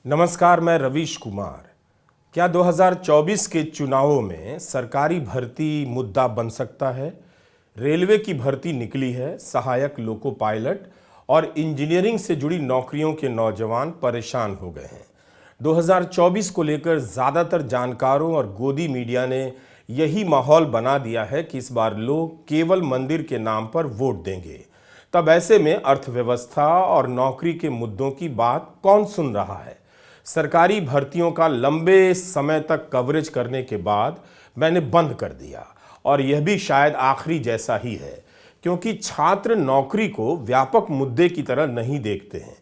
नमस्कार, मैं रवीश कुमार। क्या 2024 के चुनावों में सरकारी भर्ती मुद्दा बन सकता है? रेलवे की भर्ती निकली है, सहायक लोको पायलट और इंजीनियरिंग से जुड़ी नौकरियों के नौजवान परेशान हो गए हैं। 2024 को लेकर ज़्यादातर जानकारों और गोदी मीडिया ने यही माहौल बना दिया है कि इस बार लोग केवल मंदिर के नाम पर वोट देंगे। तब ऐसे में अर्थव्यवस्था और नौकरी के मुद्दों की बात कौन सुन रहा है? सरकारी भर्तियों का लंबे समय तक कवरेज करने के बाद मैंने बंद कर दिया और यह भी शायद आखिरी जैसा ही है, क्योंकि छात्र नौकरी को व्यापक मुद्दे की तरह नहीं देखते हैं,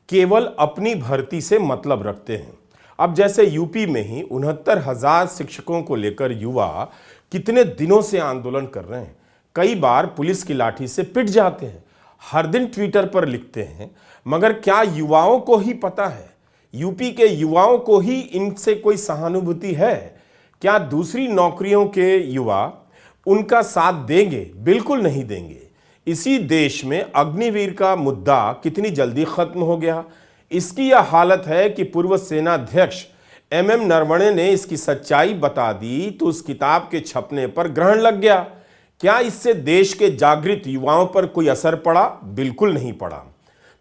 केवल अपनी भर्ती से मतलब रखते हैं। अब जैसे यूपी में ही 69,000 शिक्षकों को लेकर युवा कितने दिनों से आंदोलन कर रहे हैं, कई बार पुलिस की लाठी से पिट जाते हैं, हर दिन ट्विटर पर लिखते हैं, मगर क्या युवाओं को ही पता है? यूपी के युवाओं को ही इनसे कोई सहानुभूति है? क्या दूसरी नौकरियों के युवा उनका साथ देंगे? बिल्कुल नहीं देंगे। इसी देश में अग्निवीर का मुद्दा कितनी जल्दी खत्म हो गया, इसकी यह हालत है कि पूर्व सेनाध्यक्ष MM नरवणे ने इसकी सच्चाई बता दी तो उस किताब के छपने पर ग्रहण लग गया। क्या इससे देश के जागृत युवाओं पर कोई असर पड़ा? बिल्कुल नहीं पड़ा।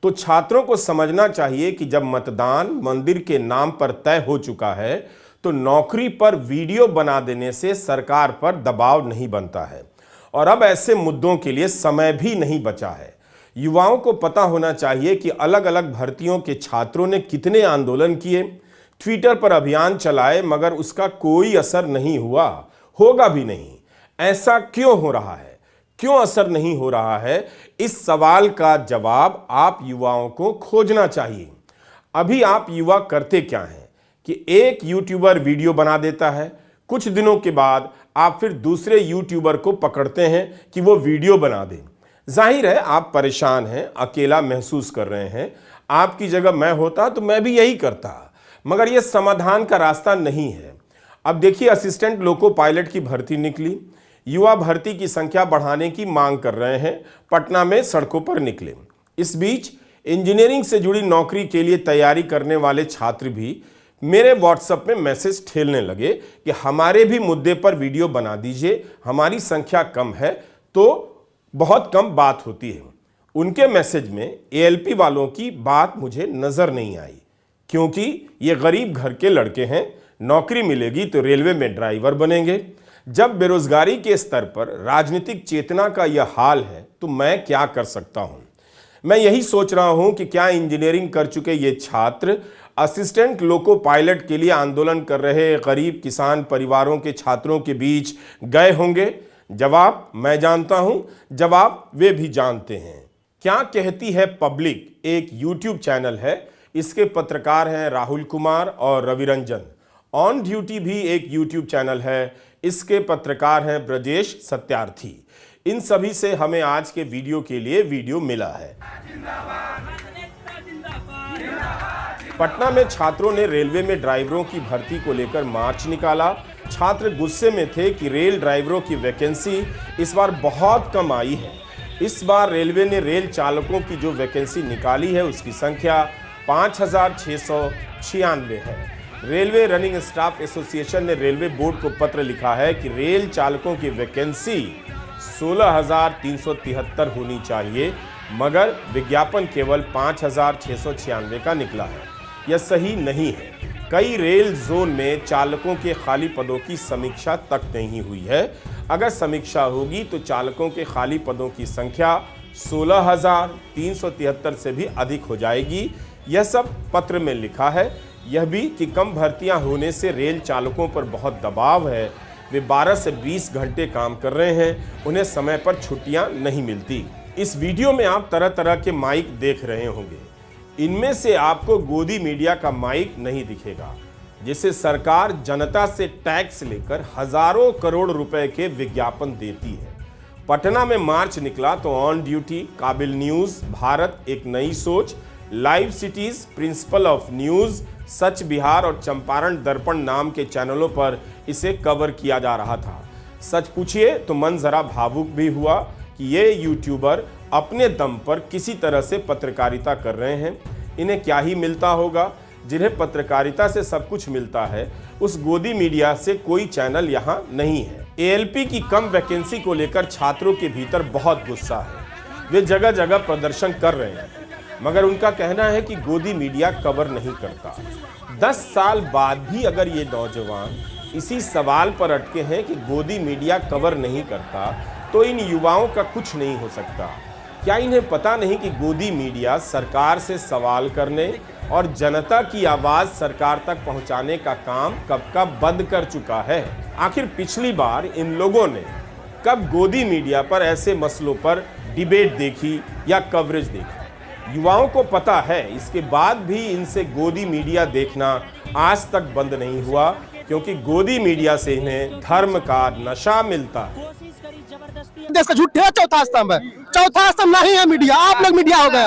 तो छात्रों को समझना चाहिए कि जब मतदान मंदिर के नाम पर तय हो चुका है तो नौकरी पर वीडियो बना देने से सरकार पर दबाव नहीं बनता है और अब ऐसे मुद्दों के लिए समय भी नहीं बचा है। युवाओं को पता होना चाहिए कि अलग अलग भर्तियों के छात्रों ने कितने आंदोलन किए, ट्विटर पर अभियान चलाए, मगर उसका कोई असर नहीं हुआ, होगा भी नहीं। ऐसा क्यों हो रहा है? क्यों असर नहीं हो रहा है? इस सवाल का जवाब आप युवाओं को खोजना चाहिए। अभी आप युवा करते क्या हैं कि एक यूट्यूबर वीडियो बना देता है, कुछ दिनों के बाद आप फिर दूसरे यूट्यूबर को पकड़ते हैं कि वो वीडियो बना दे। जाहिर है आप परेशान हैं, अकेला महसूस कर रहे हैं। आपकी जगह मैं होता तो मैं भी यही करता, मगर यह समाधान का रास्ता नहीं है। अब देखिए, असिस्टेंट लोको पायलट की भर्ती निकली, युवा भर्ती की संख्या बढ़ाने की मांग कर रहे हैं, पटना में सड़कों पर निकले। इस बीच इंजीनियरिंग से जुड़ी नौकरी के लिए तैयारी करने वाले छात्र भी मेरे व्हाट्सएप में मैसेज ठेलने लगे कि हमारे भी मुद्दे पर वीडियो बना दीजिए, हमारी संख्या कम है तो बहुत कम बात होती है। उनके मैसेज में ALP वालों की बात मुझे नजर नहीं आई, क्योंकि ये गरीब घर के लड़के हैं, नौकरी मिलेगी तो रेलवे में ड्राइवर बनेंगे। जब बेरोजगारी के स्तर पर राजनीतिक चेतना का यह हाल है तो मैं क्या कर सकता हूं? मैं यही सोच रहा हूं कि क्या इंजीनियरिंग कर चुके ये छात्र असिस्टेंट लोको पायलट के लिए आंदोलन कर रहे गरीब किसान परिवारों के छात्रों के बीच गए होंगे? जवाब मैं जानता हूं, जवाब वे भी जानते हैं। क्या कहती है पब्लिक एक यूट्यूब चैनल है, इसके पत्रकार हैं राहुल कुमार और रवि रंजन। ऑन ड्यूटी भी एक यूट्यूब चैनल है, इसके पत्रकार हैं ब्रजेश सत्यार्थी। इन सभी से हमें आज के वीडियो के लिए वीडियो मिला है। पटना में छात्रों ने रेलवे में ड्राइवरों की भर्ती को लेकर मार्च निकाला। छात्र गुस्से में थे कि रेल ड्राइवरों की वैकेंसी इस बार बहुत कम आई है। इस बार रेलवे ने रेल चालकों की जो वैकेंसी निकाली है उसकी संख्या 5,696 है। रेलवे रनिंग स्टाफ एसोसिएशन ने रेलवे बोर्ड को पत्र लिखा है कि रेल चालकों की वैकेंसी 16,373 होनी चाहिए, मगर विज्ञापन केवल 5,696 का निकला है। यह सही नहीं है। कई रेल जोन में चालकों के खाली पदों की समीक्षा तक नहीं हुई है। अगर समीक्षा होगी तो चालकों के खाली पदों की संख्या 16,373 से भी अधिक हो जाएगी। यह सब पत्र में लिखा है। यह भी कि कम भर्तियां होने से रेल चालकों पर बहुत दबाव है, वे 12 से 20 घंटे काम कर रहे हैं, उन्हें समय पर छुट्टियां नहीं मिलती। इस वीडियो में आप तरह तरह के माइक देख रहे होंगे। इनमें से आपको गोदी मीडिया का माइक नहीं दिखेगा, जिसे सरकार जनता से टैक्स लेकर हजारों करोड़ रुपए के विज्ञापन देती है। पटना में मार्च निकला तो on duty, Kabil news, Bharat एक नई सोच, live cities, principal of news, सच बिहार और चंपारण दर्पण नाम के चैनलों पर इसे कवर किया जा रहा था। सच पूछिए तो मन जरा भावुक भी हुआ कि ये यूट्यूबर अपने दम पर किसी तरह से पत्रकारिता कर रहे हैं। इन्हें क्या ही मिलता होगा? जिन्हें पत्रकारिता से सब कुछ मिलता है, उस गोदी मीडिया से कोई चैनल यहाँ नहीं है। एएलपी की कम वैकेंसी को लेकर छात्रों के भीतर बहुत गुस्सा है। वे जगह जगह प्रदर्शन कर रहे हैं, मगर उनका कहना है कि गोदी मीडिया कवर नहीं करता। 10 साल बाद भी अगर ये नौजवान इसी सवाल पर अटके हैं कि गोदी मीडिया कवर नहीं करता, तो इन युवाओं का कुछ नहीं हो सकता। क्या इन्हें पता नहीं कि गोदी मीडिया सरकार से सवाल करने और जनता की आवाज सरकार तक पहुंचाने का काम कब का बंद कर चुका है? आखिर पिछली बार इन लोगों ने कब गोदी मीडिया पर ऐसे मसलों पर डिबेट देखी या कवरेज देखी? युवाओं को पता है, इसके बाद भी इनसे गोदी मीडिया देखना आज तक बंद नहीं हुआ, क्योंकि गोदी मीडिया से इन्हें धर्म का नशा मिलता है। देश का झूठ है, चौथा स्तंभ है। चौथा स्तंभ नहीं है मीडिया, आप लोग मीडिया हो गए।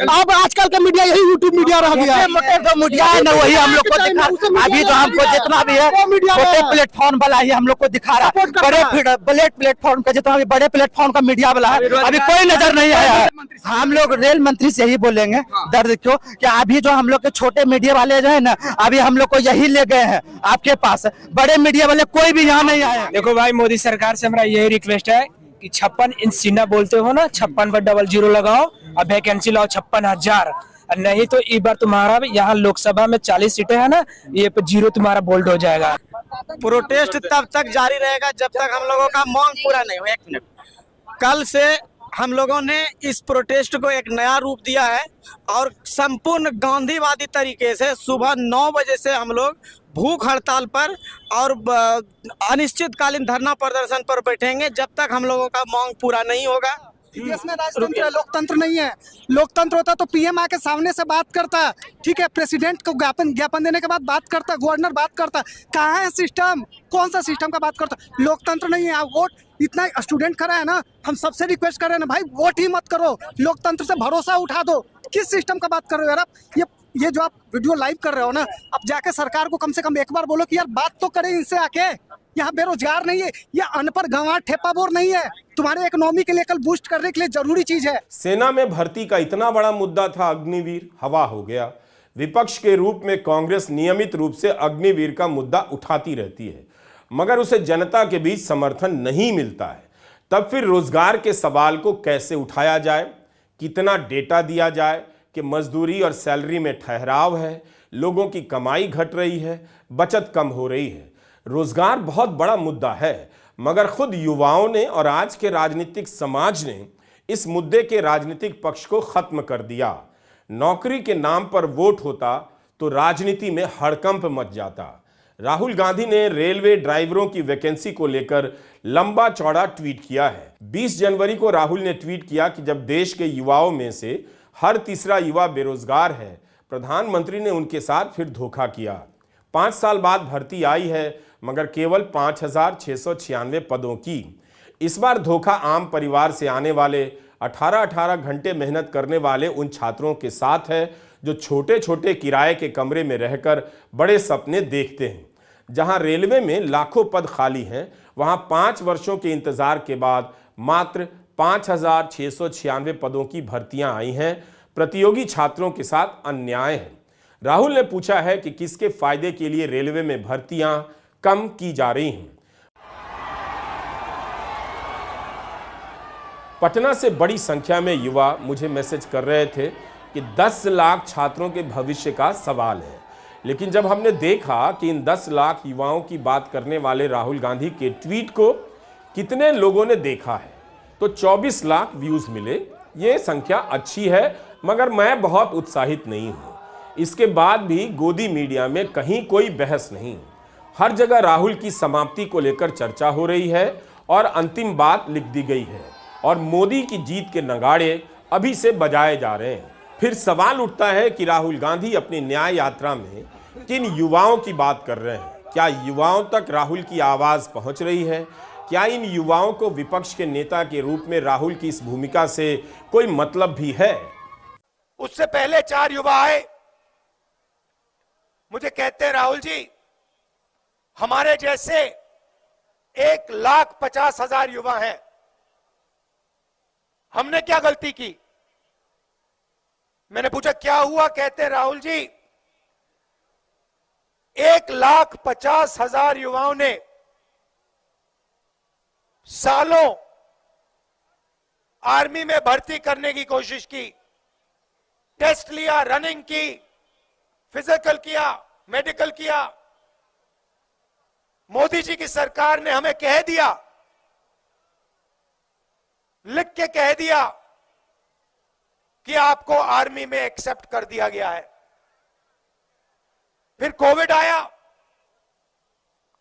अब आजकल का मीडिया यही यूट्यूब मीडिया रह गया है। तो मीडिया है ना, वही हम लोग को दिखा। अभी तो हमको जितना भी है छोटे प्लेटफॉर्म वाला ही हम लोग को दिखा रहा है। बड़े प्लेटफॉर्म का जितना भी बड़े प्लेटफॉर्म का मीडिया वाला है अभी कोई नजर नहीं आया है। हम लोग रेल मंत्री से ही बोलेंगे दर्द क्यों कि अभी जो हम लोग के छोटे मीडिया वाले जो है ना, अभी हम लोग को यही ले गए हैं आपके पास। बड़े मीडिया वाले कोई भी यहाँ नहीं आए। देखो भाई, मोदी सरकार से हमारा यही रिक्वेस्ट है कि 56 इंच सीना बोलते हो ना, 56 पर डबल जीरो लगाओ और वैकेंसी लाओ 56,000। नहीं तो इस बार तुम्हारा यहाँ लोकसभा में 40 सीटें है ना, ये पे जीरो तुम्हारा बोल्ड हो जाएगा। प्रोटेस्ट तब तक जारी रहेगा जब तक हम लोगों का मांग पूरा नहीं हो। 1 मिनट, कल से हम लोगों ने इस प्रोटेस्ट को एक नया रूप दिया है और संपूर्ण गांधीवादी तरीके से सुबह 9 बजे से हम लोग भूख हड़ताल पर और अनिश्चितकालीन धरना प्रदर्शन पर बैठेंगे जब तक हम लोगों का मांग पूरा नहीं होगा। देश में राजतंत्र है, लोकतंत्र नहीं है। लोकतंत्र होता तो पीएम आके सामने से बात करता, ठीक है, प्रेसिडेंट को ज्ञापन देने के बाद बात करता, गवर्नर बात करता। कहाँ है सिस्टम? कौन सा सिस्टम का बात करता? लोकतंत्र नहीं है। वोट इतना स्टूडेंट खड़ा है ना, हम सबसे रिक्वेस्ट कर रहे हैं ना भाई, वोट ही मत करो, लोकतंत्र से भरोसा उठा दो। किस सिस्टम का बात कर रहे हो यार आप? ये जो आप वीडियो लाइव कर रहे हो ना, अब जाके सरकार को कम से कम एक बार बोलो कि यार बात तो करें इनसे आके। यहाँ बेरोजगार नहीं है, ये अनपढ़ गंवार ठेपा बोर नहीं है, तुम्हारे इकोनॉमी के लिए कल बूस्ट करने के लिए जरूरी चीज है। सेना में भर्ती का इतना बड़ा मुद्दा था, अग्निवीर हवा हो गया। विपक्ष के रूप में कांग्रेस नियमित रूप से अग्निवीर का मुद्दा उठाती रहती है, मगर उसे जनता के बीच समर्थन नहीं मिलता है। तब फिर रोजगार के सवाल को कैसे उठाया जाए, कितना डेटा दिया जाए कि मजदूरी और सैलरी में ठहराव है, लोगों की कमाई घट रही है, बचत कम हो रही है। रोजगार बहुत बड़ा मुद्दा है, मगर खुद युवाओं ने और आज के राजनीतिक समाज ने इस मुद्दे के राजनीतिक पक्ष को खत्म कर दिया। नौकरी के नाम पर वोट होता तो राजनीति में हड़कंप मच जाता। राहुल गांधी ने रेलवे ड्राइवरों की वैकेंसी को लेकर लंबा चौड़ा ट्वीट किया है। 20 जनवरी को राहुल ने ट्वीट किया कि जब देश के युवाओं में से हर तीसरा युवा बेरोजगार है, प्रधानमंत्री ने उनके साथ फिर धोखा किया। 5 साल बाद भर्ती आई है, मगर केवल 5,696 पदों की। इस बार धोखा आम परिवार से आने वाले 18-18 घंटे मेहनत करने वाले उन छात्रों के साथ है जो छोटे छोटे किराए के कमरे में रहकर बड़े सपने देखते हैं। जहां रेलवे में लाखों पद खाली हैं, वहां 5 वर्षों के इंतजार के बाद मात्र 5,696 पदों की भर्तियां आई हैं। प्रतियोगी छात्रों के साथ अन्याय है। राहुल ने पूछा है कि किसके फायदे के लिए रेलवे में भर्तियां कम की जा रही हैं। पटना से बड़ी संख्या में युवा मुझे मैसेज कर रहे थे कि 10 लाख छात्रों के भविष्य का सवाल है, लेकिन जब हमने देखा कि इन 10 लाख युवाओं की बात करने वाले राहुल गांधी के ट्वीट को कितने लोगों ने देखा है, तो 24 लाख व्यूज मिले। ये संख्या अच्छी है, मगर मैं बहुत उत्साहित नहीं हूं। इसके बाद भी गोदी मीडिया में कहीं कोई बहस नहीं। हर जगह राहुल की समाप्ति को लेकर चर्चा हो रही है और अंतिम बात लिख दी गई है और मोदी की जीत के नगाड़े अभी से बजाए जा रहे हैं। फिर सवाल उठता है कि राहुल गांधी अपनी न्याय यात्रा में किन युवाओं की बात कर रहे हैं? क्या युवाओं तक राहुल की आवाज पहुंच रही है? क्या इन युवाओं को विपक्ष के नेता के रूप में राहुल की इस भूमिका से कोई मतलब भी है? उससे पहले 4 युवा आए, मुझे कहते हैं राहुल जी, हमारे जैसे 1,50,000 युवा हैं, हमने क्या गलती की? मैंने पूछा क्या हुआ? कहते हैं राहुल जी, 1,50,000 युवाओं ने सालों आर्मी में भर्ती करने की कोशिश की, टेस्ट लिया, रनिंग की, फिजिकल किया, मेडिकल किया। मोदी जी की सरकार ने हमें कह दिया, लिख के कह दिया कि आपको आर्मी में एक्सेप्ट कर दिया गया है। फिर कोविड आया,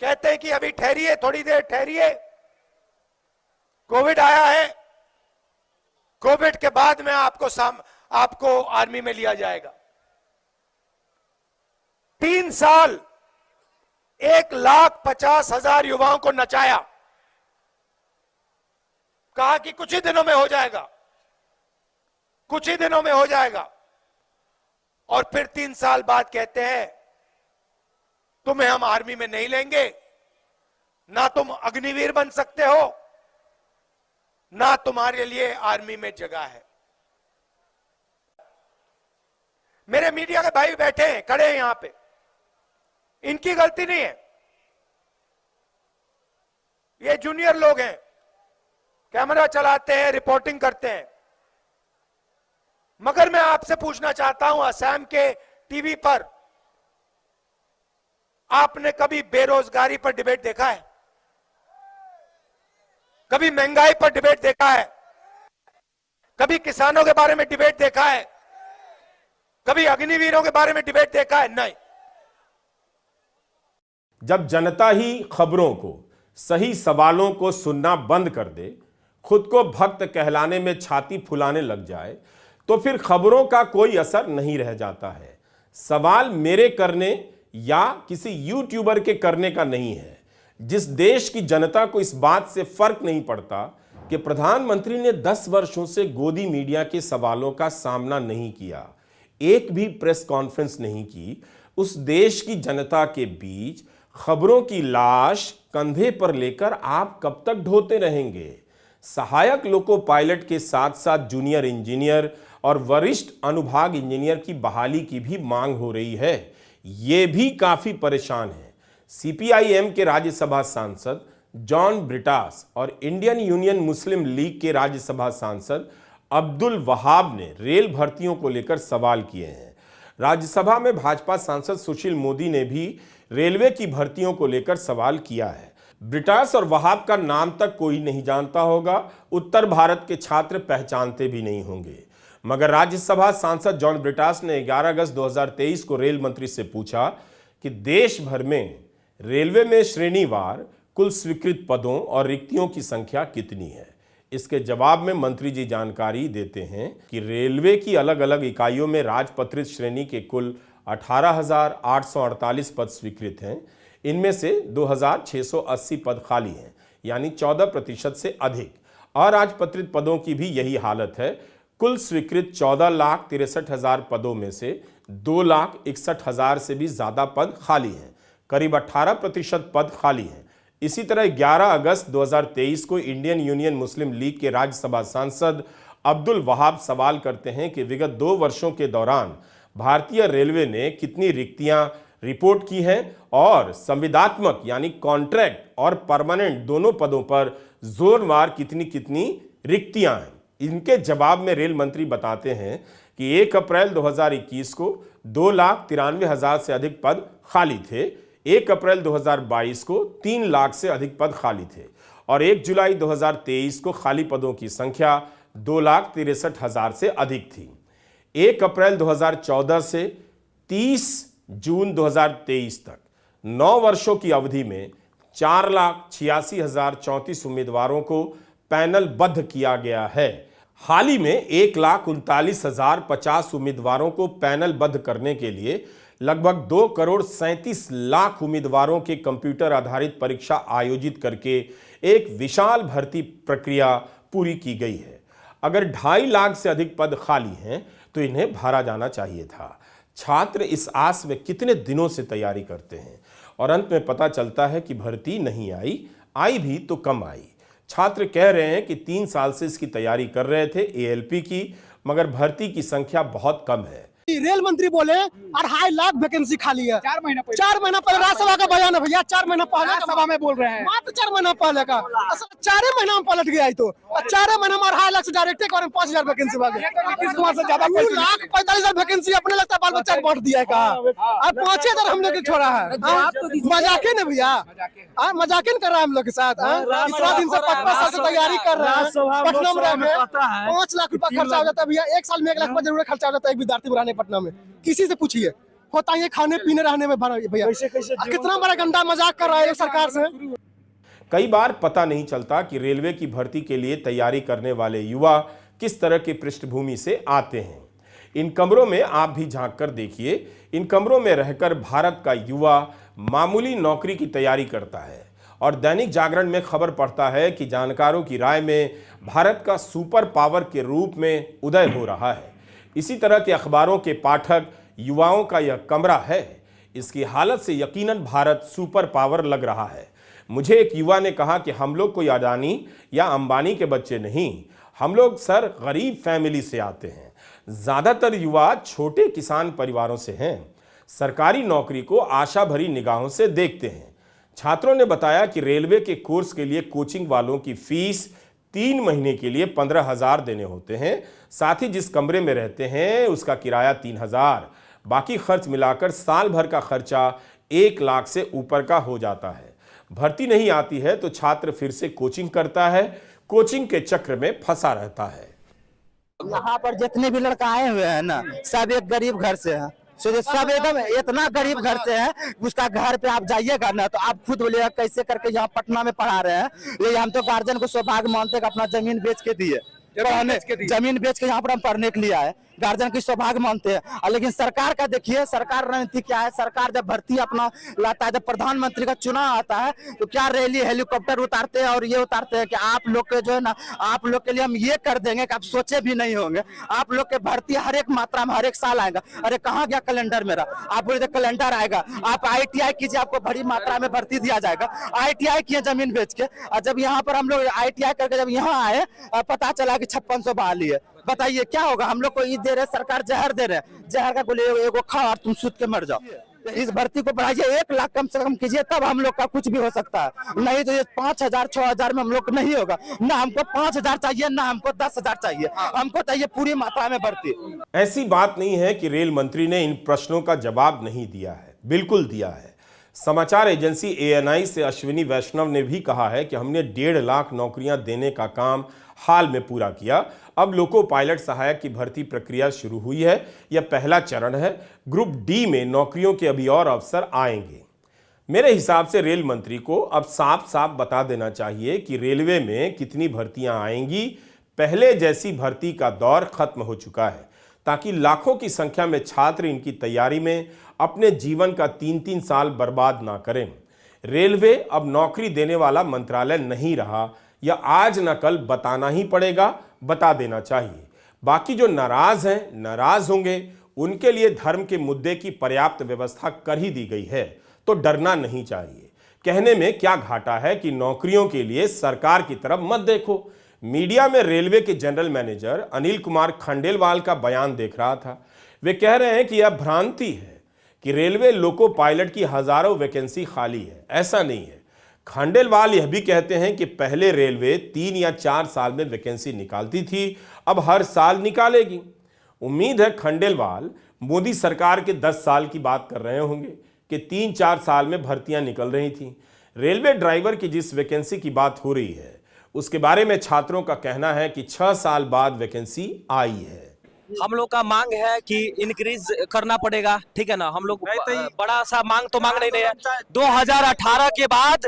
कहते हैं कि अभी ठहरिए, थोड़ी देर ठहरिए। कोविड आया है, कोविड के बाद में आपको आर्मी में लिया जाएगा। 3 साल 1,50,000 युवाओं को नचाया, कहा कि कुछ ही दिनों में हो जाएगा, कुछ ही दिनों में हो जाएगा। और फिर 3 साल बाद कहते हैं तुम्हें हम आर्मी में नहीं लेंगे, ना तुम अग्निवीर बन सकते हो, ना तुम्हारे लिए आर्मी में जगह है। मेरे मीडिया के भाई बैठे हैं, खड़े हैं यहां पे, इनकी गलती नहीं है, ये जूनियर लोग हैं, कैमरा चलाते हैं, रिपोर्टिंग करते हैं। मगर मैं आपसे पूछना चाहता हूं, असम के टीवी पर आपने कभी बेरोजगारी पर डिबेट देखा है? कभी महंगाई पर डिबेट देखा है? कभी किसानों के बारे में डिबेट देखा है? कभी अग्निवीरों के बारे में डिबेट देखा है? नहीं। जब जनता ही खबरों को, सही सवालों को सुनना बंद कर दे, खुद को भक्त कहलाने में छाती फुलाने लग जाए, तो फिर खबरों का कोई असर नहीं रह जाता है। सवाल मेरे करने या किसी यूट्यूबर के करने का नहीं है। जिस देश की जनता को इस बात से फर्क नहीं पड़ता कि प्रधानमंत्री ने 10 वर्षों से गोदी मीडिया के सवालों का सामना नहीं किया, एक भी प्रेस कॉन्फ्रेंस नहीं की, उस देश की जनता के बीच खबरों की लाश कंधे पर लेकर आप कब तक ढोते रहेंगे? सहायक लोको पायलट के साथ साथ जूनियर इंजीनियर और वरिष्ठ अनुभाग इंजीनियर की बहाली की भी मांग हो रही है। ये भी काफी परेशान है। सीपीआईएम के राज्यसभा सांसद जॉन ब्रिटास और इंडियन यूनियन मुस्लिम लीग के राज्यसभा सांसद अब्दुल वहाब ने रेल भर्तियों को लेकर सवाल किए हैं। राज्यसभा में भाजपा सांसद सुशील मोदी ने भी रेलवे की भर्तियों को लेकर सवाल किया है। ब्रिटास और वहाब का नाम तक कोई नहीं जानता होगा, उत्तर भारत के छात्र पहचानते भी नहीं होंगे। मगर राज्यसभा सांसद जॉन ब्रिटास ने 11 अगस्त 2023 को रेल मंत्री से पूछा कि देश भर में रेलवे में श्रेणीवार कुल स्वीकृत पदों और रिक्तियों की संख्या कितनी है। इसके जवाब में मंत्री जी जानकारी देते हैं कि रेलवे की अलग अलग इकाइयों में राजपत्रित श्रेणी के कुल 18,848 पद स्वीकृत हैं। इनमें से 2,680 पद खाली हैं, यानी 14% से अधिक। अराजपत्रित पदों की भी यही हालत है। कुल स्वीकृत 14,63,000 पदों में से 2,61,000 से भी ज्यादा पद खाली हैं, करीब 18% पद खाली हैं। इसी तरह 11 अगस्त 2023 को इंडियन यूनियन मुस्लिम लीग के राज्यसभा सांसद अब्दुल वहाब सवाल करते हैं कि विगत 2 वर्षों के दौरान भारतीय रेलवे ने कितनी रिक्तियां रिपोर्ट की हैं और संविदात्मक यानी कॉन्ट्रैक्ट और परमानेंट दोनों पदों पर जोरवार कितनी कितनी रिक्तियां हैं। इनके जवाब में रेल मंत्री बताते हैं कि 1 अप्रैल 2021 को 2,93,000 से अधिक पद खाली थे, 1 अप्रैल 2022 को 3 लाख से अधिक पद खाली थे और 1 जुलाई 2023 को खाली पदों की संख्या 2,63,000 से अधिक थी। 1 अप्रैल 2014 से 30 जून 2023 तक 9 वर्षों की अवधि में 4,86,034 उम्मीदवारों को पैनल बद्ध किया गया है। हाल ही में 1,39,050 उम्मीदवारों को पैनल बद्ध करने के लिए लगभग 2,37,00,000 उम्मीदवारों के कंप्यूटर आधारित परीक्षा आयोजित करके एक विशाल भर्ती प्रक्रिया पूरी की गई है। अगर 2.5 लाख से अधिक पद खाली हैं तो इन्हें भरा जाना चाहिए था। छात्र इस आस में कितने दिनों से तैयारी करते हैं और अंत में पता चलता है कि भर्ती नहीं आई भी तो कम आई। छात्र कह रहे हैं कि 3 साल से इसकी तैयारी कर रहे थे एएलपी की, मगर भर्ती की संख्या बहुत कम है। रेल मंत्री बोले 2.5 लाख वैकेंसी खाली है। 4 महीना पहले राज्यसभा का बयान है भैया, 4 महीना पहले सभा में बोल रहे हैं, मात्र 4 महीना पहले का। 4 महीना में पलट गया तो 4 महीना में 2.5 लाख से डायरेक्ट एक बार में 5,000 वैकेंसी भाग गया। 2,45,000 वैकेंसी अपने लगता है बाल बच्चा को बांट दिया है। कहा अब 5,000 हम लोग छोड़ा है, मजाके न भैया, मजाके कर रहा है हम लोग के साथ। इतना दिन से 5 साल से तैयारी कर रहे हैं, पटना में रह गए, 5 लाख रुपया खर्चा हो जाता है भैया। 1 साल में 1 लाख रुपया जरूर खर्चा हो जाता है एक विद्यार्थी बढ़ाने पटना में। किसी से पूछिए, होता है खाने पीने रहने में भैया। कितना बड़ा गंदा मजाक कर रहा है सरकार से। कई बार पता नहीं चलता कि रेलवे की भर्ती के लिए तैयारी करने वाले युवा किस तरह की पृष्ठभूमि से आते हैं। इन कमरों में आप भी झांक कर देखिए। इन कमरों में रहकर भारत का युवा मामूली नौकरी की तैयारी करता है और दैनिक जागरण में खबर पढ़ता है कि जानकारों की राय में भारत का सुपर पावर के रूप में उदय हो रहा है। इसी तरह के अखबारों के पाठक युवाओं का यह कमरा है। इसकी हालत से यकीनन भारत सुपर पावर लग रहा है। मुझे एक युवा ने कहा कि हम लोग कोई अडानी या अंबानी के बच्चे नहीं, हम लोग सर गरीब फैमिली से आते हैं। ज्यादातर युवा छोटे किसान परिवारों से हैं, सरकारी नौकरी को आशा भरी निगाहों से देखते हैं। छात्रों ने बताया कि रेलवे के कोर्स के लिए कोचिंग वालों की फीस 3 महीने के लिए 15,000 देने होते हैं। साथ ही जिस कमरे में रहते हैं उसका किराया 3,000, बाकी खर्च मिलाकर साल भर का खर्चा 1 लाख से ऊपर का हो जाता है। भर्ती नहीं आती है तो छात्र फिर से कोचिंग करता है, कोचिंग के चक्र में फंसा रहता है। यहाँ पर जितने भी लड़का आए हुए हैं ना, सब एक गरीब घर से है। सब एकदम इतना गरीब घर से है, उसका घर पे आप जाइएगा ना तो आप खुद बोलिएगा कैसे करके यहाँ पटना में पढ़ा रहे हैं। ये हम तो गार्जियन को सौभाग्य मानते हैं कि अपना जमीन बेच के दिए, जमीन बेच के यहाँ पर हम पढ़ने के लिए आए, गार्जियन की सौभाग्य मानते हैं। लेकिन सरकार का देखिए, सरकार रणनीति क्या है। सरकार जब भर्ती अपना लाता है, जब प्रधानमंत्री का चुनाव आता है तो क्या रैली हेलीकॉप्टर उतारते हैं और ये उतारते हैं कि आप लोग के जो है ना, आप लोग के लिए हम ये कर देंगे कि आप सोचे भी नहीं होंगे। आप लोग के भर्ती हर एक मात्रा में हर एक साल आएगा। अरे कहाँ गया कैलेंडर मेरा? आप बोले कैलेंडर आएगा। आप ITI कीजिए, आपको बड़ी मात्रा में भर्ती दिया जाएगा। ITI किए जमीन बेच के, और जब यहाँ पर हम लोग ITI करके जब यहाँ आए पता चला कि 5600 बहाली है। बताइए क्या होगा? हम लोग को ये दे रहे, सरकार जहर दे रहे, जहर का गोली एगो खा और तुम सूत के मर जाओ। इस भर्ती को बढ़ाइए, 1 लाख कम से कम कीजिए, तब हम लोग का कुछ भी हो सकता है। नहीं तो ये 5,000 6,000 में हम लोग नहीं होगा। ना हमको 5,000 चाहिए, ना हमको 10,000 चाहिए, हमको चाहिए पूरी मात्रा में भर्ती। ऐसी बात नहीं है कि रेल मंत्री ने इन प्रश्नों का जवाब नहीं दिया है, बिल्कुल दिया है। समाचार एजेंसी ANI से अश्विनी वैष्णव ने भी कहा है कि हमने 1.5 लाख नौकरियां देने का काम हाल में पूरा किया। अब लोको पायलट सहायक की भर्ती प्रक्रिया शुरू हुई है। यह पहला चरण है। ग्रुप D में नौकरियों के अभी और अवसर आएंगे। मेरे हिसाब से रेल मंत्री को अब साफ साफ बता देना चाहिए कि रेलवे में कितनी भर्तियां आएंगी। पहले जैसी भर्ती का दौर खत्म हो चुका है, ताकि लाखों की संख्या में छात्र इनकी तैयारी में अपने जीवन का 3-3 साल बर्बाद ना करें। रेलवे अब नौकरी देने वाला मंत्रालय नहीं रहा। या आज न कल बताना ही पड़ेगा, बता देना चाहिए। बाकी जो नाराज हैं, नाराज होंगे, उनके लिए धर्म के मुद्दे की पर्याप्त व्यवस्था कर ही दी गई है, तो डरना नहीं चाहिए। कहने में क्या घाटा है कि नौकरियों के लिए सरकार की तरफ मत देखो। मीडिया में रेलवे के जनरल मैनेजर अनिल कुमार खंडेलवाल का बयान देख रहा था। वे कह रहे हैं कि यह भ्रांति है कि रेलवे लोको पायलट की हजारों वैकेंसी खाली है। ऐसा नहीं है। खंडेलवाल यह भी कहते हैं कि पहले रेलवे 3 या 4 साल में वैकेंसी निकालती थी, अब हर साल निकालेगी। उम्मीद है खंडेलवाल मोदी सरकार के 10 साल की बात कर रहे होंगे कि 3-4 साल में भर्तियां निकल रही थीं। रेलवे ड्राइवर की जिस वैकेंसी की बात हो रही है, उसके बारे में छात्रों का कहना है कि 6 साल बाद वैकेंसी आई है। हम लोग का मांग है कि इंक्रीज करना पड़ेगा, ठीक है ना। हम लोग बड़ा सा मांग तो मांग नहीं रहे हैं। 2018 के बाद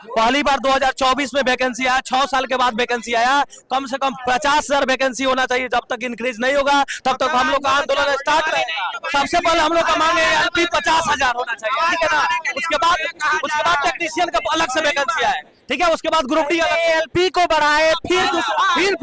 पहली बार 2024 में वैकेंसी आया, 6 साल के बाद वैकेंसी आया। कम से कम 50,000 वैकेंसी होना चाहिए। जब तक इंक्रीज नहीं होगा तब तक हम लोग का आंदोलन स्टार्ट रहेगा। सबसे पहले हम लोग का मांग है LP 50,000 होना चाहिए, ठीक है ना। उसके बाद टेक्नीशियन का अलग से वैकेंसी आए, ठीक है। उसके बाद ग्रुप D LP को बढ़ाए, फिर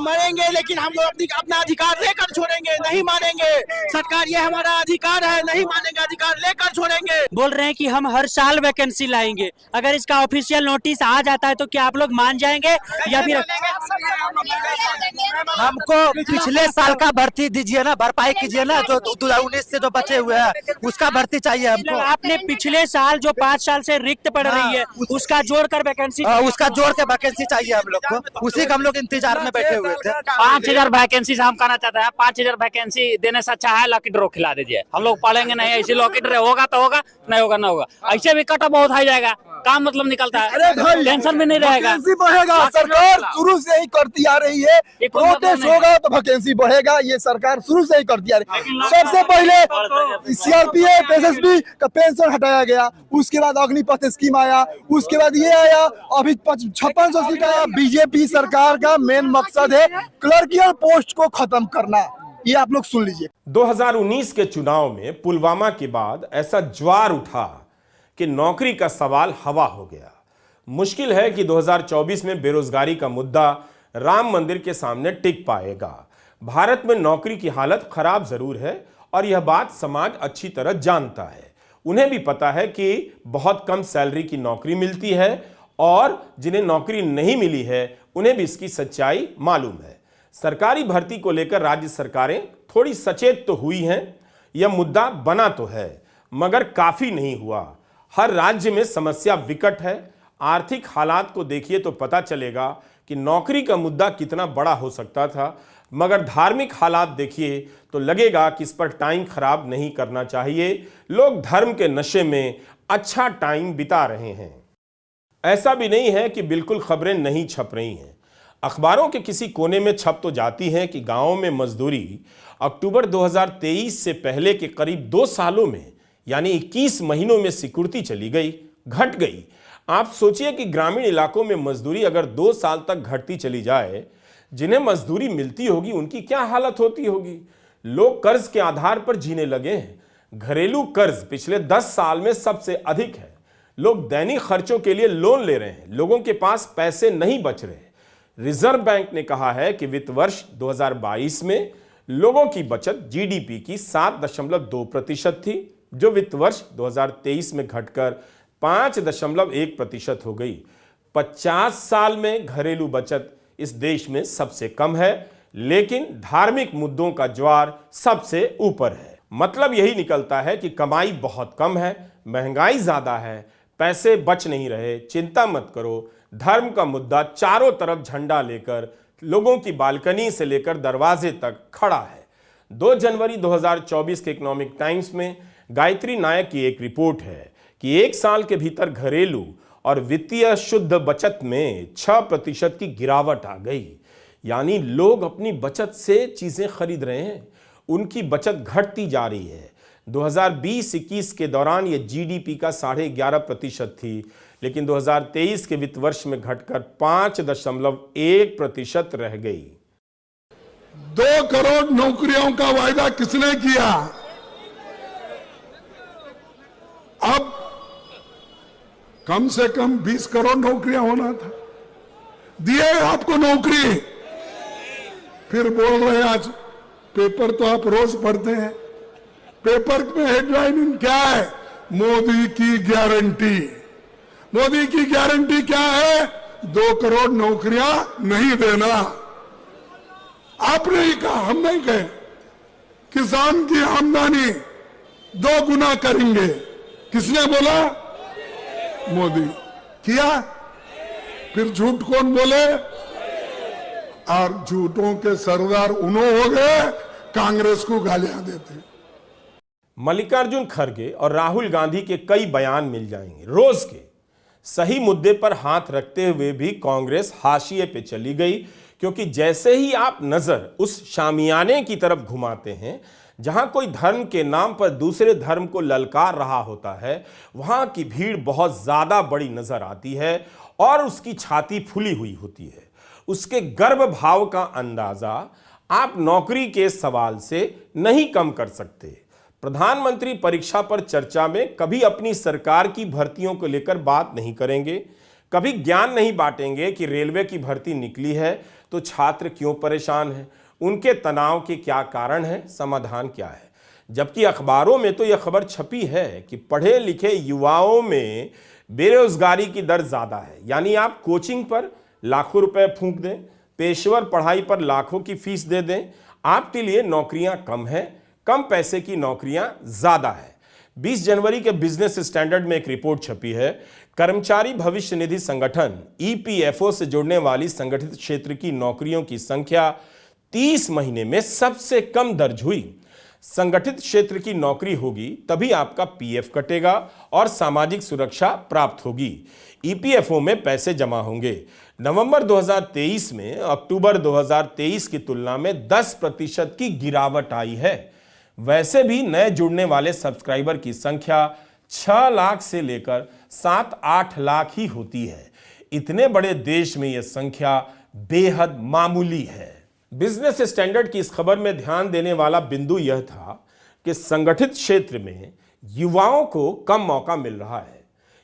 मरेंगे, लेकिन हम लोग अपना अधिकार लेकर छोड़ेंगे, नहीं मानेंगे। सरकार ये हमारा अधिकार है, नहीं मानेंगे, अधिकार लेकर छोड़ेंगे। बोल रहे हैं कि हम हर साल वैकेंसी लाएंगे। अगर इसका ऑफिशियल नोटिस आ जाता है तो क्या आप लोग मान जाएंगे या फिर हमको पिछले साल का भर्ती दीजिए ना, भरपाई कीजिए ना, जो 2019 से जो बचे हुए हैं उसका भर्ती चाहिए हमको। आपने पिछले साल जो 5 साल से रिक्त पड़ रही है उसका जोड़कर वैकेंसी, उसका जोड़ के वैकेंसी चाहिए हम लोग को, उसी का हम लोग इंतजार में बैठे हुए थे। 5000 वैकेंसी से हम कहना चाहते हैं 5000 वैकेंसी देने से अच्छा है लॉकी ड्रॉ खिला दीजिए। हम लोग पढ़ेंगे नहीं, ऐसे लॉकी ड्रॉ होगा तो होगा, नहीं होगा ना होगा। ऐसे भी कट बहुत हाई जाएगा, काम मतलब निकलता है, टेंशन भी नहीं रहेगा। बढ़ेगा, सरकार शुरू से ही करती आ रही है, प्रोटेस्ट होगा तो वैकेंसी बढ़ेगा, ये सरकार शुरू से ही करती आ रही है। सबसे पहले सीआरपीएफ एसएसबी का पेंशन हटाया गया, उसके बाद अग्निपथ स्कीम आया, उसके बाद ये आया, अभी 5600 सीट आया। बीजेपी सरकार का मेन मकसद है क्लर्कियल पोस्ट को खत्म करना, ये आप लोग सुन लीजिए। 2019 के चुनाव में पुलवामा के बाद ऐसा ज्वार उठा कि नौकरी का सवाल हवा हो गया। मुश्किल है कि 2024 में बेरोजगारी का मुद्दा राम मंदिर के सामने टिक पाएगा। भारत में नौकरी की हालत खराब जरूर है और यह बात समाज अच्छी तरह जानता है। उन्हें भी पता है कि बहुत कम सैलरी की नौकरी मिलती है और जिन्हें नौकरी नहीं मिली है उन्हें भी इसकी सच्चाई मालूम है। सरकारी भर्ती को लेकर राज्य सरकारें थोड़ी सचेत तो हुई हैं, यह मुद्दा बना तो है मगर काफी नहीं हुआ। हर राज्य में समस्या विकट है। आर्थिक हालात को देखिए तो पता चलेगा कि नौकरी का मुद्दा कितना बड़ा हो सकता था, मगर धार्मिक हालात देखिए तो लगेगा कि इस पर टाइम खराब नहीं करना चाहिए। लोग धर्म के नशे में अच्छा टाइम बिता रहे हैं। ऐसा भी नहीं है कि बिल्कुल खबरें नहीं छप रही हैं। अखबारों के किसी कोने में छप तो जाती हैं कि गांवों में मजदूरी अक्टूबर 2023 से पहले के करीब 2 सालों में यानी 21 महीनों में सिकुड़ती चली गई, घट गई। आप सोचिए कि ग्रामीण इलाकों में मजदूरी अगर 2 साल तक घटती चली जाए, जिन्हें मजदूरी मिलती होगी उनकी क्या हालत होती होगी। लोग कर्ज के आधार पर जीने लगे हैं। घरेलू कर्ज पिछले 10 साल में सबसे अधिक है। लोग दैनिक खर्चों के लिए लोन ले रहे हैं, लोगों के पास पैसे नहीं बच रहे। रिजर्व बैंक ने कहा है कि वित्त वर्ष 2022 में लोगों की बचत जीडीपी की 7.2% थी, जो वित्त वर्ष 2023 में घटकर 5.1% हो गई। 50 साल में घरेलू बचत इस देश में सबसे कम है, लेकिन धार्मिक मुद्दों का ज्वार सबसे ऊपर है। मतलब यही निकलता है कि कमाई बहुत कम है, महंगाई ज्यादा है, पैसे बच नहीं रहे। चिंता मत करो, धर्म का मुद्दा चारों तरफ झंडा लेकर लोगों की बालकनी से लेकर दरवाजे तक खड़ा है। 2 जनवरी 2024 के इकोनॉमिक टाइम्स में गायत्री नायक की एक रिपोर्ट है कि 1 साल के भीतर घरेलू और वित्तीय शुद्ध बचत में 6% की गिरावट आ गई। यानी लोग अपनी बचत से चीजें खरीद रहे हैं, उनकी बचत घटती जा रही है। 2020-21 के दौरान यह जीडीपी का 11.5% थी, लेकिन 2023 के वित्त वर्ष में घटकर 5.1% रह गई। 2 करोड़ नौकरियों का वायदा किसने किया? अब कम से कम 20 करोड़ नौकरियां होना था, दिए आपको नौकरी। फिर बोल रहे हैं, आज पेपर तो आप रोज पढ़ते हैं, पेपर में हेडलाइन क्या है? मोदी की गारंटी। मोदी की गारंटी क्या है? 2 करोड़ नौकरियां नहीं देना। आपने ही कहा, हम नहीं कहे। किसान की आमदनी 2 गुना करेंगे, किसने बोला? मोदी। किया? फिर झूठ कौन बोले? और झूठों के सरदार उन्हों हो गए, कांग्रेस को गालियां देते। मल्लिकार्जुन खड़गे और राहुल गांधी के कई बयान मिल जाएंगे रोज के। सही मुद्दे पर हाथ रखते हुए भी कांग्रेस हाशिए पे चली गई, क्योंकि जैसे ही आप नजर उस शामियाने की तरफ घुमाते हैं जहां कोई धर्म के नाम पर दूसरे धर्म को ललकार रहा होता है, वहां की भीड़ बहुत ज्यादा बड़ी नजर आती है और उसकी छाती फुली हुई होती है। उसके गर्व भाव का अंदाजा आप नौकरी के सवाल से नहीं कम कर सकते। प्रधानमंत्री परीक्षा पर चर्चा में कभी अपनी सरकार की भर्तियों को लेकर बात नहीं करेंगे, कभी ज्ञान नहीं बांटेंगे कि रेलवे की भर्ती निकली है तो छात्र क्यों परेशान हैं, उनके तनाव के क्या कारण हैं, समाधान क्या है। जबकि अखबारों में तो यह खबर छपी है कि पढ़े लिखे युवाओं में बेरोजगारी की दर ज्यादा है। यानी आप कोचिंग पर लाखों रुपए फूंक दें, पेशेवर पढ़ाई पर लाखों की फीस दे दें, आपके लिए नौकरियां कम हैं, कम पैसे की नौकरियां ज्यादा है। 20 जनवरी के बिजनेस स्टैंडर्ड में एक रिपोर्ट छपी है। कर्मचारी भविष्य निधि संगठन ईपीएफओ से जुड़ने वाली संगठित क्षेत्र की नौकरियों की संख्या 30 महीने में सबसे कम दर्ज हुई। संगठित क्षेत्र की नौकरी होगी तभी आपका पीएफ कटेगा और सामाजिक सुरक्षा प्राप्त होगी, ईपीएफओ में पैसे जमा होंगे। नवंबर 2023 में अक्टूबर 2023 की तुलना में 10% की गिरावट आई है। वैसे भी नए जुड़ने वाले सब्सक्राइबर की संख्या 6 लाख से लेकर 7-8 लाख ही होती है। इतने बड़े देश में यह संख्या बेहद मामूली है। बिजनेस स्टैंडर्ड की इस खबर में ध्यान देने वाला बिंदु यह था कि संगठित क्षेत्र में युवाओं को कम मौका मिल रहा है,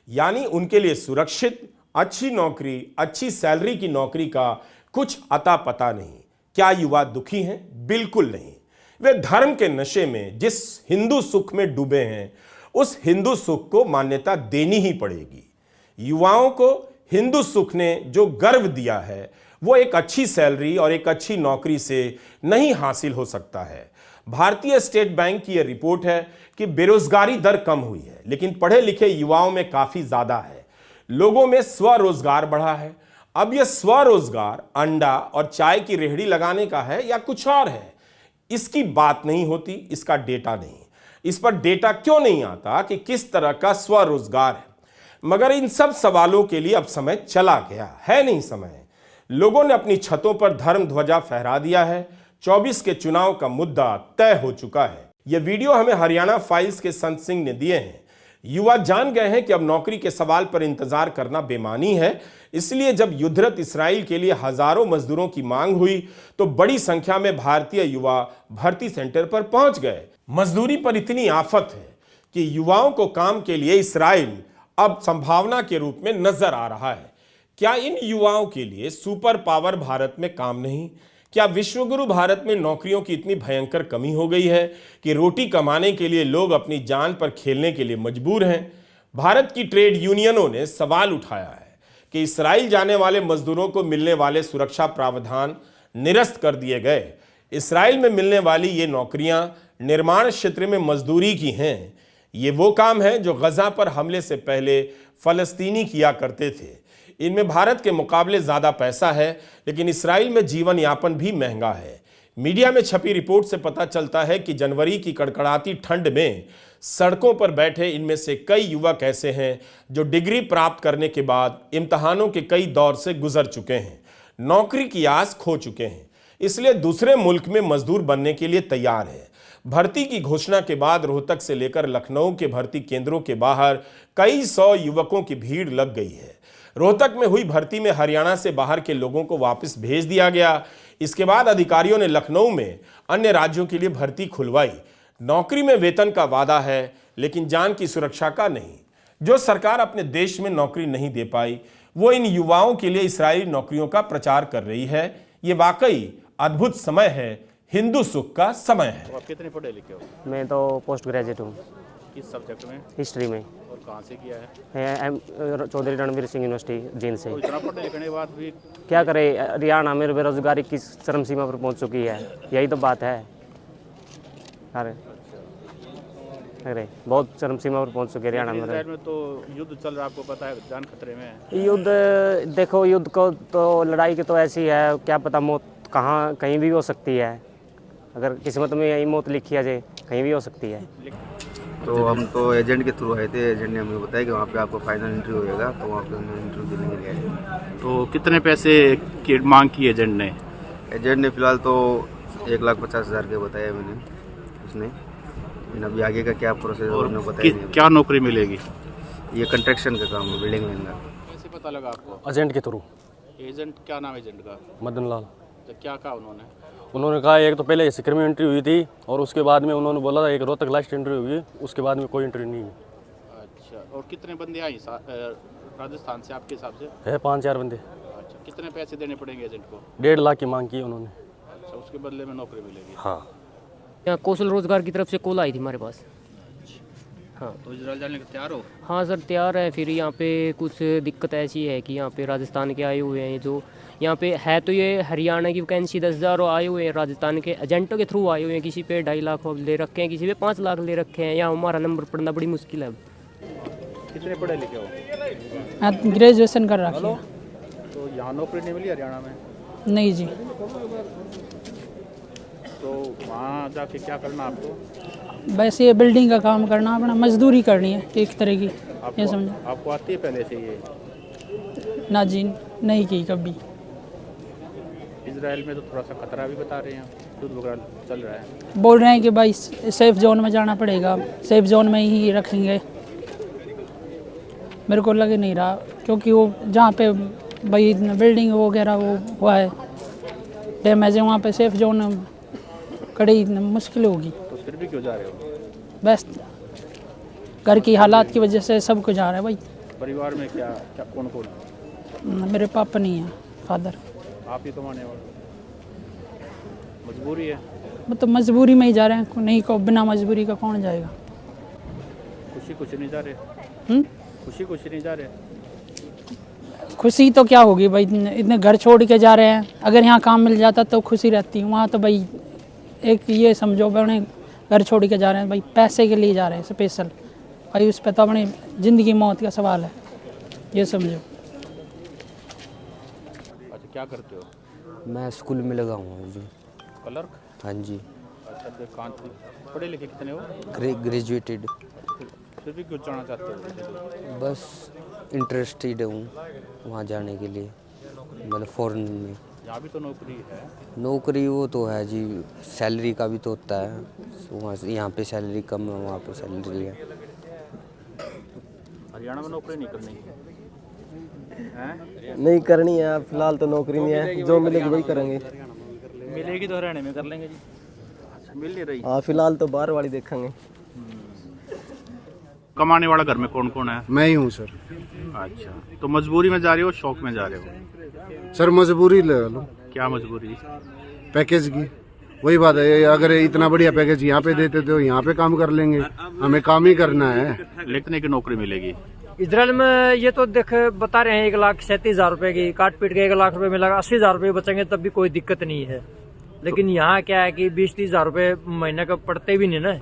यानी उनके लिए सुरक्षित अच्छी नौकरी, अच्छी सैलरी की नौकरी का कुछ अता पता नहीं। क्या युवा दुखी हैं? बिल्कुल नहीं। वे धर्म के नशे में जिस हिंदू सुख में डूबे हैं, उस हिंदू सुख को मान्यता देनी ही पड़ेगी। युवाओं को हिंदू सुख ने जो गर्व दिया है वो एक अच्छी सैलरी और एक अच्छी नौकरी से नहीं हासिल हो सकता है। भारतीय स्टेट बैंक की यह रिपोर्ट है कि बेरोजगारी दर कम हुई है, लेकिन पढ़े लिखे युवाओं में काफी ज्यादा है। लोगों में स्वरोजगार बढ़ा है। अब यह स्वरोजगार अंडा और चाय की रेहड़ी लगाने का है या कुछ और है, इसकी बात नहीं होती, इसका डेटा नहीं। इस पर डेटा क्यों नहीं आता कि किस तरह का स्वरोजगार है? मगर इन सब सवालों के लिए अब समय चला गया है, नहीं समय। लोगों ने अपनी छतों पर धर्म ध्वजा फहरा दिया है। 24 के चुनाव का मुद्दा तय हो चुका है। यह वीडियो हमें हरियाणा फाइल्स के संत सिंह ने दिए हैं। युवा जान गए हैं कि अब नौकरी के सवाल पर इंतजार करना बेमानी है। इसलिए जब युद्धरत इस्राइल के लिए हजारों मजदूरों की मांग हुई तो बड़ी संख्या में भारतीय युवा भर्ती सेंटर पर पहुंच गए। मजदूरी पर इतनी आफत है कि युवाओं को काम के लिए इस्राइल अब संभावना के रूप में नजर आ रहा है। क्या इन युवाओं के लिए सुपर पावर भारत में काम नहीं? क्या विश्वगुरु भारत में नौकरियों की इतनी भयंकर कमी हो गई है कि रोटी कमाने के लिए लोग अपनी जान पर खेलने के लिए मजबूर हैं? भारत की ट्रेड यूनियनों ने सवाल उठाया है कि इस्राइल जाने वाले मजदूरों को मिलने वाले सुरक्षा प्रावधान निरस्त कर दिए गए। इस्राइल में मिलने वाली ये नौकरियां निर्माण क्षेत्र में मजदूरी की हैं। ये वो काम है जो गजा पर हमले से पहले फलस्तीनी किया करते थे। इनमें भारत के मुकाबले ज्यादा पैसा है, लेकिन इस्राइल में जीवन यापन भी महंगा है। मीडिया में छपी रिपोर्ट से पता चलता है कि जनवरी की कड़कड़ाती ठंड में सड़कों पर बैठे इनमें से कई युवक ऐसे हैं जो डिग्री प्राप्त करने के बाद इम्तहानों के कई दौर से गुजर चुके हैं, नौकरी की आस खो चुके हैं, इसलिए दूसरे मुल्क में मजदूर बनने के लिए तैयार है। भर्ती की घोषणा के बाद रोहतक से लेकर लखनऊ के भर्ती केंद्रों के बाहर कई 100 युवकों की भीड़ लग गई है। रोहतक में हुई भर्ती में हरियाणा से बाहर के लोगों को वापस भेज दिया गया। इसके बाद अधिकारियों ने लखनऊ में अन्य राज्यों के लिए भर्ती खुलवाई। नौकरी में वेतन का वादा है, लेकिन जान की सुरक्षा का नहीं। जो सरकार अपने देश में नौकरी नहीं दे पाई, वो इन युवाओं के लिए इस्राएली नौकरियों का प्रचार कर रही है। ये वाकई अद्भुत समय है, हिंदू सुख का समय है। आप कितने पढ़े लिखे हो? मैं तो पोस्ट ग्रेजुएट हूँ। किस सब्जेक्ट में? हिस्ट्री में। और कहाँ से किया है? चौधरी रणवीर सिंह यूनिवर्सिटी जींद से। तो इतना पढ़ने लिखने के बाद भी क्या करें, हरियाणा में बेरोजगारी की चरम सीमा पर पहुंच चुकी है, यही तो बात है। अरे बहुत चरम सीमा पर पहुंच चुकी है हरियाणा में। तो युद्ध चल रहा है, आपको पता है, जान खतरे में है। युद्ध देखो, युद्ध को तो लड़ाई की तो ऐसी है, क्या पता मौत कहाँ कहीं भी हो सकती है। अगर किस्मत में यही मौत लिखी है जे, कहीं भी हो सकती है। तो हम तो एजेंट के थ्रू आए थे। एजेंट ने हमें बताया कि वहाँ पे आपको फाइनल इंटरव्यू होएगा, तो वहाँ पे हमने इंटरव्यू देने के लिए आए। तो कितने पैसे की मांग की एजेंट ने? एजेंट ने फिलहाल तो 1,50,000 के बताया मैंने उसने। लेकिन अभी आगे का क्या प्रोसेस है उन्होंने बताया नहीं। क्या नौकरी मिलेगी? ये कंस्ट्रक्शन का काम है, बिल्डिंग लाइन का। कैसे पता लगा आपको? एजेंट के थ्रू। एजेंट क्या नाम है एजेंट का? मदन लाल। तो क्या कहा उन्होंने? उन्होंने कहा एक तो पहले सिकर में इंटरव्यू हुई थी और उसके बाद में उन्होंने बोला था एक रोहतक लास्ट इंटरव्यू हुई, उसके बाद में कोई इंटरव्यू नहीं है। अच्छा, और कितने बंदे आए राजस्थान से आपके हिसाब से? है 5-4 बंदे। अच्छा, कितने पैसे देने पड़ेंगे एजेंट को? 1.5 लाख की मांग की उन्होंने। अच्छा, उसके बदले में नौकरी मिलेगी? हाँ। यहाँ कौशल रोजगार की तरफ से कॉल आई थी हमारे पास। हाँ, तो इजराइल जाने को तैयार हो? हाँ सर तैयार है। फिर यहाँ पे कुछ दिक्कत ऐसी है कि यहाँ पे राजस्थान के आए हुए हैं, जो यहाँ पे है तो ये हरियाणा की वैकेंसी 10,000 आए हुए हैं, राजस्थान के एजेंटों के थ्रू आए हुए हैं। किसी पे 2.5 लाख ले रखे हैं, किसी पे 5 लाख ले रखे हैं। यहाँ हमारा नंबर पढ़ना बड़ी मुश्किल है। कितने पढ़े लिखे हो? ग्रेजुएशन कर रखी है। तो यहाँ नौकरी नहीं मिली हरियाणा में? नहीं जी। तो वहाँ जाके क्या करना आपको? वैसे ये बिल्डिंग का काम करना, अपना मजदूरी करनी है एक तरह की, ये समझो। आपको आती है पहले से ये? ना जी, नहीं की कभी। इजराइल में तो थोड़ा सा खतरा भी बता रहे हैं, युद्ध वगैरह चल रहा है। बोल रहे हैं कि भाई सेफ जोन में जाना पड़ेगा, सेफ जोन में ही रखेंगे। मेरे को लग नहीं रहा, क्योंकि वो जहाँ पे भाई बिल्डिंग वगैरह वो हुआ है डैमेज है, वहाँ पे सेफ जोन कड़ी मुश्किल होगी। तो फिर भी क्यों जा रहे हो? बस घर की हालात की वजह से सब कुछ जा रहा है भाई। परिवार में क्या क्या कौन कौन? मेरे पापा नहीं है, फादर। आप ही कमाने वाले? मजबूरी है? मतलब मजबूरी में ही जा रहे हैं, नहीं को बिना मजबूरी का कौन जाएगा। खुशी नहीं जा रहे? खुशी नहीं जा रहे? खुशी तो क्या होगी भाई, इतने घर छोड़ के जा रहे हैं। अगर यहाँ काम मिल जाता तो खुशी रहती। वहाँ तो भाई एक ये समझो अपने घर छोड़ के जा रहे हैं भाई, पैसे के लिए जा रहे हैं स्पेशल भाई। उस पर तो अपनी ज़िंदगी मौत का सवाल है, ये समझो। अच्छा, क्या करते हो? मैं स्कूल में लगा हुआ हूँ जी। क्लर्क? हाँ जी। अच्छा, कहाँ पढ़े लिखे कितने हो? ग्रेजुएटेड। फिर भी क्यों जाना चाहते हो? बस इंटरेस्टेड हूँ वहाँ जाने के लिए, मतलब फॉरेन में। यहाँ भी तो नौकरी है? नौकरी वो तो है जी, सैलरी का भी तो होता है। वहाँ से यहाँ पे सैलरी कम है, वहाँ पे सैलरी है। हरियाणा में नौकरी नहीं करनी है? नहीं करनी है फिलहाल, तो नौकरी नहीं है, जो मिलेगी वही करेंगे। मिलेगी तो हरियाणा में कर लेंगे जी। अच्छा, मिल नहीं रही? हाँ फिलहाल तो बाहर वाली देखेंगे। कमाने वाला घर में कौन कौन है? मैं ही हूँ सर। अच्छा, तो मजबूरी में जा रहे हो, शौक में जा रहे हो? सर मजबूरी ले लो। क्या मजबूरी? पैकेज की, वही बात है। अगर इतना बढ़िया पैकेज यहाँ पे देते तो यहाँ पे काम कर लेंगे, हमें काम ही करना है। लिखने की नौकरी मिलेगी इजराइल में? ये तो देख बता रहे हैं 1,37,000 रुपए की, काट पीट के 1 लाख रुपए मिलेगा। 80,000 रुपए बचेंगे तब भी कोई दिक्कत नहीं है। लेकिन यहाँ क्या है कि 20-30 हजार रुपए महीने का पड़ते भी नहीं ना।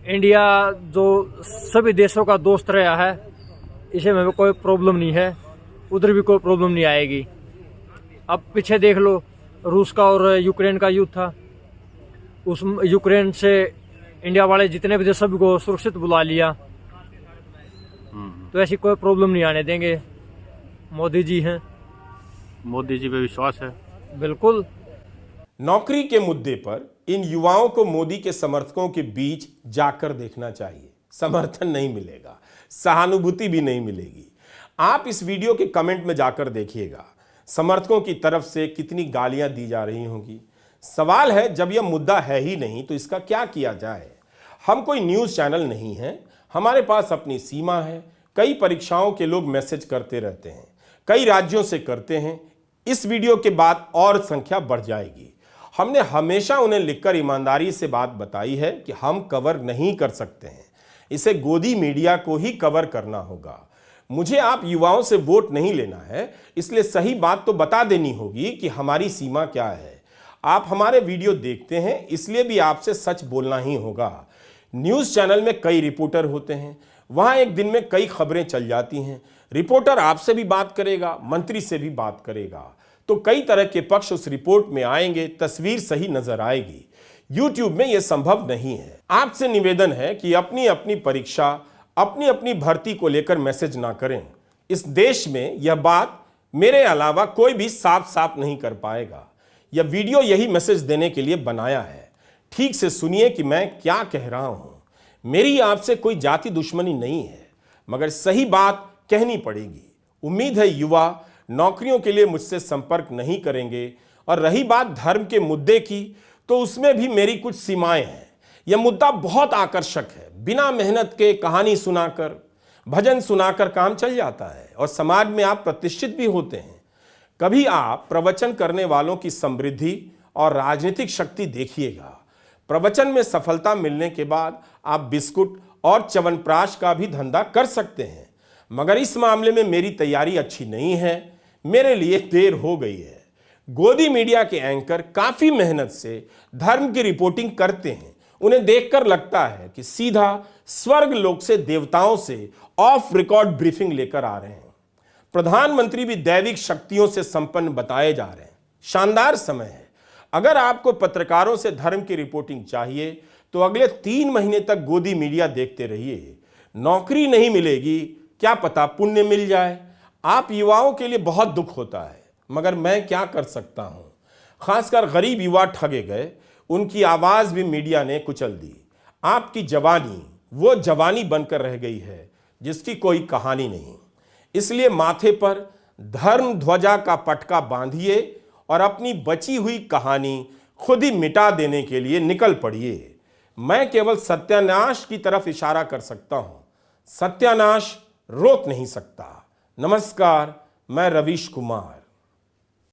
इंडिया जो सभी देशों का दोस्त रहा है, इसे में कोई प्रॉब्लम नहीं है, उधर भी कोई प्रॉब्लम नहीं आएगी। अब पीछे देख लो, रूस का और यूक्रेन का युद्ध था, उस यूक्रेन से इंडिया वाले जितने भी थे सभी को सुरक्षित बुला लिया। तो ऐसी कोई प्रॉब्लम नहीं आने देंगे। मोदी जी हैं। मोदी जी पे विश्वास है? बिल्कुल। नौकरी के मुद्दे पर इन युवाओं को मोदी के समर्थकों के बीच जाकर देखना चाहिए। समर्थन नहीं मिलेगा, सहानुभूति भी नहीं मिलेगी। आप इस वीडियो के कमेंट में जाकर देखिएगा, समर्थकों की तरफ से कितनी गालियां दी जा रही होंगी। सवाल है, जब यह मुद्दा है ही नहीं तो इसका क्या किया जाए। हम कोई न्यूज़ चैनल नहीं है, हमारे पास अपनी सीमा है। कई परीक्षाओं के लोग मैसेज करते रहते हैं, कई राज्यों से करते हैं। इस वीडियो के बाद और संख्या बढ़ जाएगी। हमने हमेशा उन्हें लिखकर ईमानदारी से बात बताई है कि हम कवर नहीं कर सकते हैं, इसे गोदी मीडिया को ही कवर करना होगा। मुझे आप युवाओं से वोट नहीं लेना है, इसलिए सही बात तो बता देनी होगी कि हमारी सीमा क्या है। आप हमारे वीडियो देखते हैं, इसलिए भी आपसे सच बोलना ही होगा। न्यूज़ चैनल में कई रिपोर्टर होते हैं, वहां एक दिन में कई खबरें चल जाती हैं। रिपोर्टर आपसे भी बात करेगा, मंत्री से भी बात करेगा, तो कई तरह के पक्ष उस रिपोर्ट में आएंगे, तस्वीर सही नजर आएगी। YouTube में यह संभव नहीं है। आपसे निवेदन है कि अपनी अपनी परीक्षा, अपनी अपनी भर्ती को लेकर मैसेज ना करें। इस देश में यह बात मेरे अलावा कोई भी साफ साफ नहीं कर पाएगा। यह वीडियो यही मैसेज देने के लिए बनाया है। ठीक से सुनिए कि मैं क्या कह रहा हूं। मेरी आपसे कोई जाति दुश्मनी नहीं है, मगर सही बात कहनी पड़ेगी। उम्मीद है युवा नौकरियों के लिए मुझसे संपर्क नहीं करेंगे। और रही बात धर्म के मुद्दे की, तो उसमें भी मेरी कुछ सीमाएं हैं। यह मुद्दा बहुत आकर्षक है। बिना मेहनत के कहानी सुनाकर, भजन सुनाकर काम चल जाता है और समाज में आप प्रतिष्ठित भी होते हैं। कभी आप प्रवचन करने वालों की समृद्धि और राजनीतिक शक्ति देखिएगा। प्रवचन में सफलता मिलने के बाद आप बिस्कुट और च्यवनप्राश का भी धंधा कर सकते हैं, मगर इस मामले में मेरी तैयारी अच्छी नहीं है, मेरे लिए देर हो गई है। गोदी मीडिया के एंकर काफी मेहनत से धर्म की रिपोर्टिंग करते हैं। उन्हें देखकर लगता है कि सीधा स्वर्ग लोक से देवताओं से ऑफ रिकॉर्ड ब्रीफिंग लेकर आ रहे हैं। प्रधानमंत्री भी दैविक शक्तियों से संपन्न बताए जा रहे हैं। शानदार समय है। अगर आपको पत्रकारों से धर्म की रिपोर्टिंग चाहिए तो अगले 3 महीने तक गोदी मीडिया देखते रहिए। नौकरी नहीं मिलेगी, क्या पता पुण्य मिल जाए। आप युवाओं के लिए बहुत दुख होता है, मगर मैं क्या कर सकता हूं। खासकर गरीब युवा ठगे गए, उनकी आवाज भी मीडिया ने कुचल दी। आपकी जवानी वो जवानी बनकर रह गई है जिसकी कोई कहानी नहीं। इसलिए माथे पर धर्म ध्वजा का पटका बांधिए और अपनी बची हुई कहानी खुद ही मिटा देने के लिए निकल पड़िए। मैं केवल सत्यानाश की तरफ इशारा कर सकता हूं, सत्यानाश रोक नहीं सकता। नमस्कार, मैं रवीश कुमार।